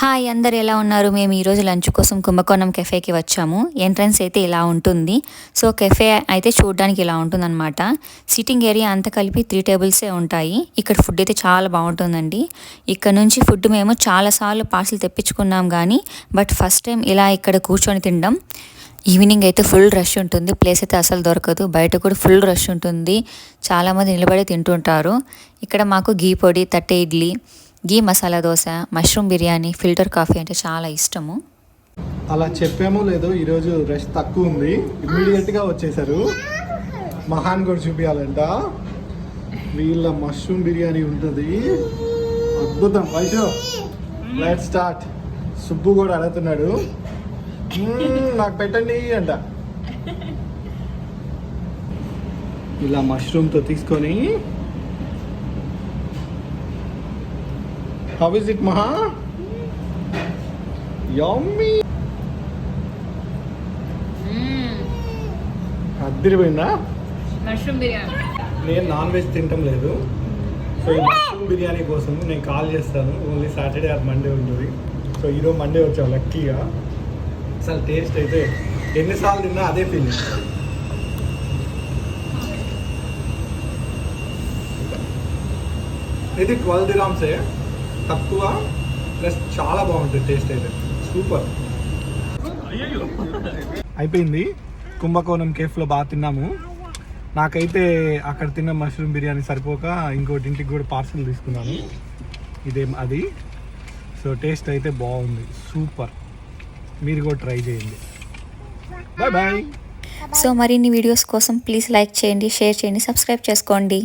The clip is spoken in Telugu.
హాయ్ అందరు ఎలా ఉన్నారు? మేము ఈరోజు లంచ్ కోసం కుంభకోణం కెఫేకి వచ్చాము. ఎంట్రన్స్ అయితే ఇలా ఉంటుంది. సో కెఫే అయితే చూడడానికి ఇలా ఉంటుందన్నమాట. సిట్టింగ్ ఏరియా అంతా కలిపి 3 టేబుల్సే ఉంటాయి. ఇక్కడ ఫుడ్ అయితే చాలా బాగుంటుందండి. ఇక్కడ నుంచి ఫుడ్ మేము చాలాసార్లు పార్సల్ తెప్పించుకున్నాం కానీ బట్ ఫస్ట్ టైం ఇలా ఇక్కడ కూర్చొని తినడం. ఈవినింగ్ అయితే ఫుల్ రష్ ఉంటుంది. ప్లేస్ అయితే అసలు దొరకదు. బయట కూడా ఫుల్ రష్ ఉంటుంది. చాలామంది నిలబడి తింటుంటారు. ఇక్కడ మాకు గీ పొడి, thatte idli, ghee masala dosa, mushroom biryani, filter coffee అంటే చాలా ఇష్టము. అలా చెప్పామో లేదో ఈరోజు రష్ తక్కువ ఉంది. ఇమ్మీడియట్గా వచ్చేసారు. మహాన్ కూడా చూపించాలంట. వీళ్ళ మష్రూమ్ బిర్యానీ ఉంటుంది, అద్భుతం. వైషవ్ లెట్స్ స్టార్ట్. సుబ్బు కూడా అడుగుతున్నాడు, నాకు పెట్టండి అంట. ఇలా మష్రూమ్తో తీసుకొని How is it, Maha? Yummy. అద్దరిపోయిందా? మష్రూమ్ బిర్యానీ. నేను నాన్ వెజ్ తింటం లేదు. సో ఈ మష్రూమ్ బిర్యానీ కోసం నేను కాల్ చేస్తాను. ఓన్లీ సాటర్డే ఆర్ మండే ఉంటుంది. సో ఈరోజు మండే వచ్చాం లక్కీగా. అసలు టేస్ట్ అయితే ఎన్నిసార్లు తిన్నా అదే ఫీలింగ్. ఇది 12 dirhams తక్కువ ప్లస్ చాలా బాగుంటుంది టేస్ట్ అయితే. సూపర్. అయిపోయింది. కుంభకోణం కేఫ్లో బాగా తిన్నాము. నాకైతే అక్కడ తిన్న మష్రూమ్ బిర్యానీ సరిపోక ఇంకోటి ఇంటికి కూడా పార్సల్ తీసుకున్నాను. ఇదేం అది. సో టేస్ట్ అయితే బాగుంది, సూపర్. మీరు కూడా ట్రై చేయండి. Bye bye. సో మరిన్ని వీడియోస్ కోసం ప్లీజ్ లైక్ చేయండి, షేర్ చేయండి, సబ్స్క్రైబ్ చేసుకోండి.